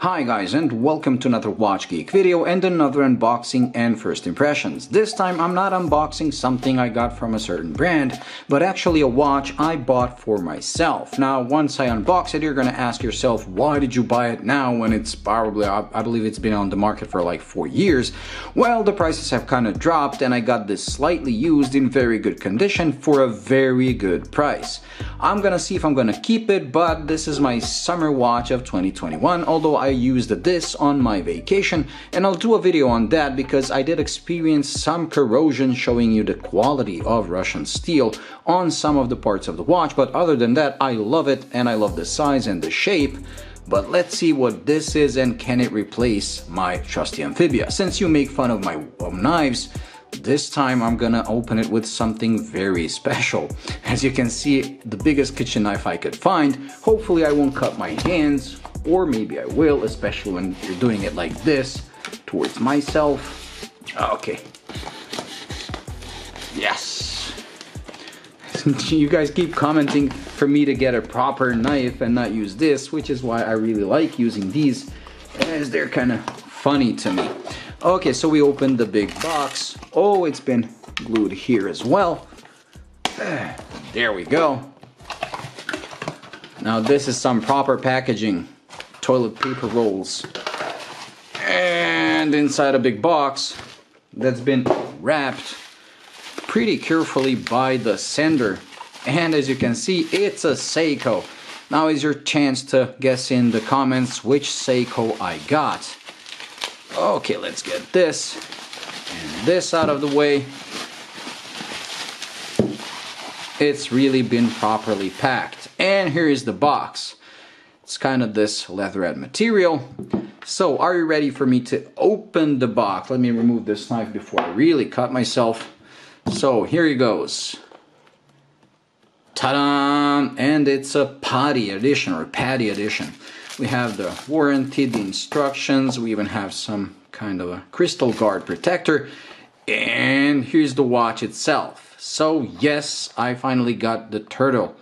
Hi guys, and welcome to another Watch Geek video and another unboxing and first impressions. This time I'm not unboxing something I got from a certain brand, but actually a watch I bought for myself. Now once I unbox it, you're gonna ask yourself, why did you buy it now when it's probably, I believe it's been on the market for like 4 years? Well, the prices have kind of dropped and I got this slightly used in very good condition for a very good price. I'm gonna see if I'm gonna keep it, but this is my summer watch of 2021, although I used this on my vacation, and I'll do a video on that because I did experience some corrosion, showing you the quality of Russian steel on some of the parts of the watch. But other than that, I love it and I love the size and the shape. But let's see what this is, and can it replace my trusty Amphibia? Since you make fun of my knives, this time I'm gonna open it with something very special. As you can see, the biggest kitchen knife I could find. Hopefully I won't cut my hands, or maybe I will, especially when you're doing it like this towards myself. Okay. Yes. You guys keep commenting for me to get a proper knife and not use this, which is why I really like using these, as they're kind of funny to me. Okay, so we opened the big box. Oh, it's been glued here as well. There we go. Now this is some proper packaging. Toilet paper rolls. And inside a big box that's been wrapped pretty carefully by the sender. And as you can see, it's a Seiko. Now is your chance to guess in the comments which Seiko I got. Okay, let's get this and this out of the way. It's really been properly packed. And here is the box. It's kind of this leatherette material. So are you ready for me to open the box? Let me remove this knife before I really cut myself. So here it goes. Ta-da! And it's a Paddy edition, or Paddy edition. We have the warranty, the instructions, we even have some kind of a crystal guard protector, and here's the watch itself. So yes, I finally got the turtle,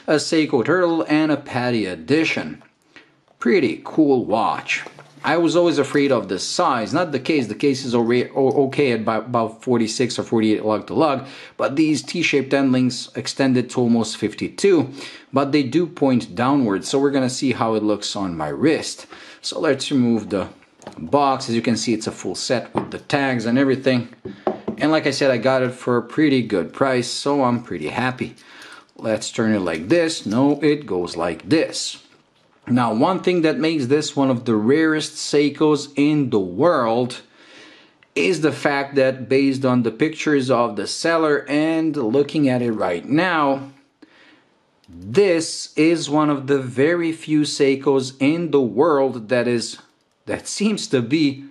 a Seiko turtle and a Paddy edition. Pretty cool watch. I was always afraid of the size, not the case. The case is okay at about 46 or 48 lug to lug, but these T-shaped end links extended to almost 52, but they do point downwards, so we're gonna see how it looks on my wrist. So let's remove the box. As you can see, it's a full set with the tags and everything, and like I said, I got it for a pretty good price, so I'm pretty happy. Let's turn it like this. No, it goes like this. Now, one thing that makes this one of the rarest Seikos in the world is the fact that, based on the pictures of the seller and looking at it right now, this is one of the very few Seikos in the world that seems to be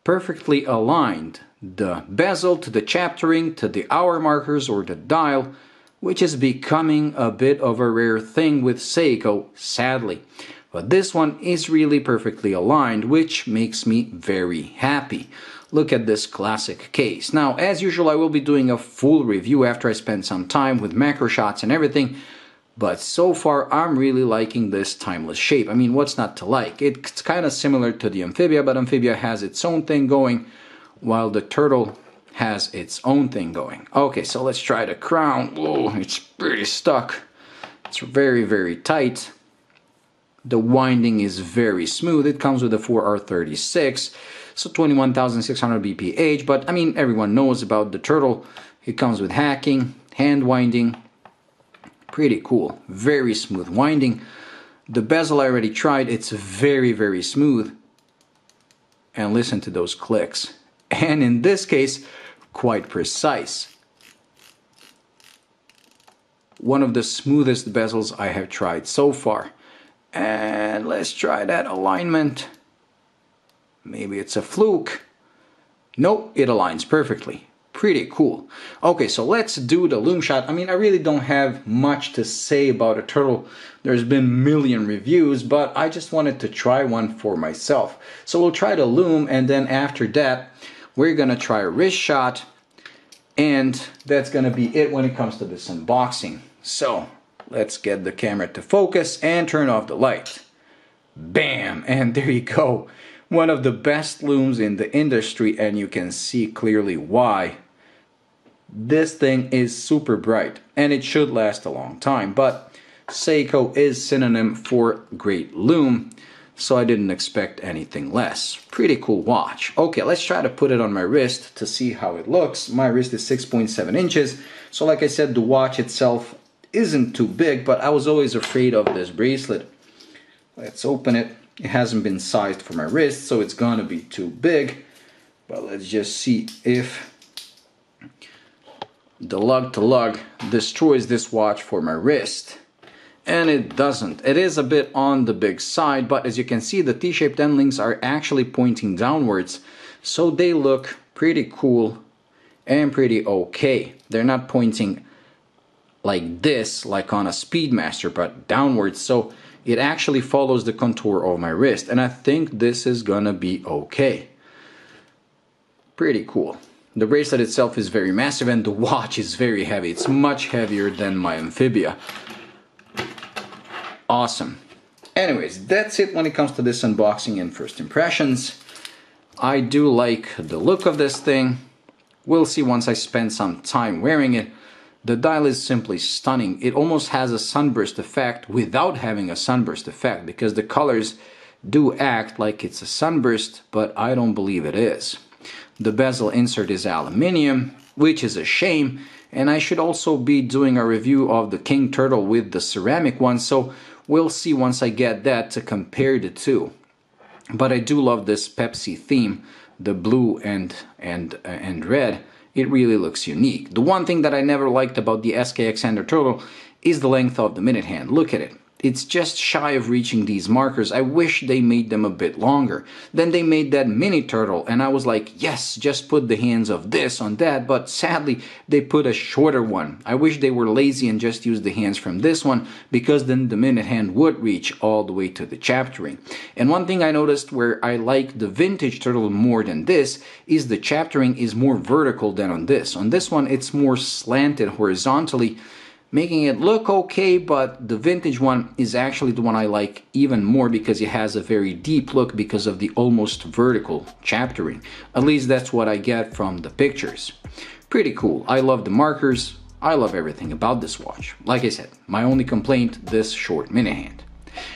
perfectly aligned. The bezel to the chaptering to the hour markers or the dial, which is becoming a bit of a rare thing with Seiko, sadly. But this one is really perfectly aligned, which makes me very happy. Look at this classic case. Now, as usual, I will be doing a full review after I spend some time with macro shots and everything. But so far, I'm really liking this timeless shape. I mean, what's not to like? It's kind of similar to the Amphibia, but Amphibia has its own thing going, while the Turtle has its own thing going. Okay, so let's try the crown. Whoa, it's pretty stuck. It's very, very tight. The winding is very smooth. It comes with a 4R36, so 21,600 BPH, but I mean, everyone knows about the Turtle. It comes with hacking, hand winding. Pretty cool. Very smooth winding. The bezel I already tried. It's very, very smooth. And listen to those clicks. And in this case, quite precise. One of the smoothest bezels I have tried so far. And let's try that alignment. Maybe it's a fluke. Nope, it aligns perfectly. Pretty cool. Okay, so let's do the loom shot. I mean, I really don't have much to say about a turtle. There's been a million reviews, but I just wanted to try one for myself. So we'll try the loom, and then after that, we're gonna try a wrist shot, and that's gonna be it when it comes to this unboxing. So let's get the camera to focus and turn off the light. Bam! And there you go. One of the best looms in the industry, and you can see clearly why. This thing is super bright and it should last a long time, but Seiko is synonym for great loom, so I didn't expect anything less. Pretty cool watch. Okay, let's try to put it on my wrist to see how it looks. My wrist is 6.7 inches, so like I said, the watch itself isn't too big, but I was always afraid of this bracelet. Let's open it. It hasn't been sized for my wrist, so it's gonna be too big, but let's just see if the lug-to-lug destroys this watch for my wrist. And it doesn't. It is a bit on the big side, but as you can see, the T-shaped end links are actually pointing downwards, so they look pretty cool and pretty okay. They're not pointing like this, like on a Speedmaster, but downwards, so it actually follows the contour of my wrist, and I think this is gonna be okay. Pretty cool. The bracelet itself is very massive and the watch is very heavy. It's much heavier than my Amphibia. Awesome. Anyways, that's it when it comes to this unboxing and first impressions. I do like the look of this thing. We'll see once I spend some time wearing it. The dial is simply stunning. It almost has a sunburst effect without having a sunburst effect, because the colors do act like it's a sunburst, but I don't believe it is. The bezel insert is aluminium, which is a shame, and I should also be doing a review of the King Turtle with the ceramic one, so we'll see once I get that to compare the two. But I do love this Pepsi theme, the blue and red. It really looks unique. The one thing that I never liked about the SKX Xander Turtle is the length of the minute hand. Look at it. It's just shy of reaching these markers. I wish they made them a bit longer. Then they made that mini turtle and I was like, yes, just put the hands of this on that, but sadly they put a shorter one. I wish they were lazy and just used the hands from this one, because then the minute hand would reach all the way to the chaptering. And one thing I noticed where I like the vintage turtle more than this is the chaptering is more vertical than on this. On this one it's more slanted horizontally, making it look okay, but the vintage one is actually the one I like even more because it has a very deep look because of the almost vertical chaptering. At least that's what I get from the pictures. Pretty cool. I love the markers. I love everything about this watch. Like I said, my only complaint, this short minute hand.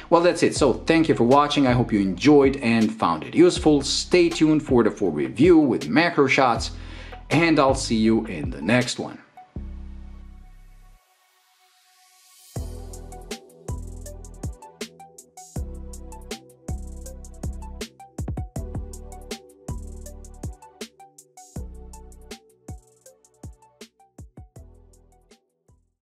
Well, that's it. So thank you for watching. I hope you enjoyed and found it useful. Stay tuned for the full review with macro shots, and I'll see you in the next one.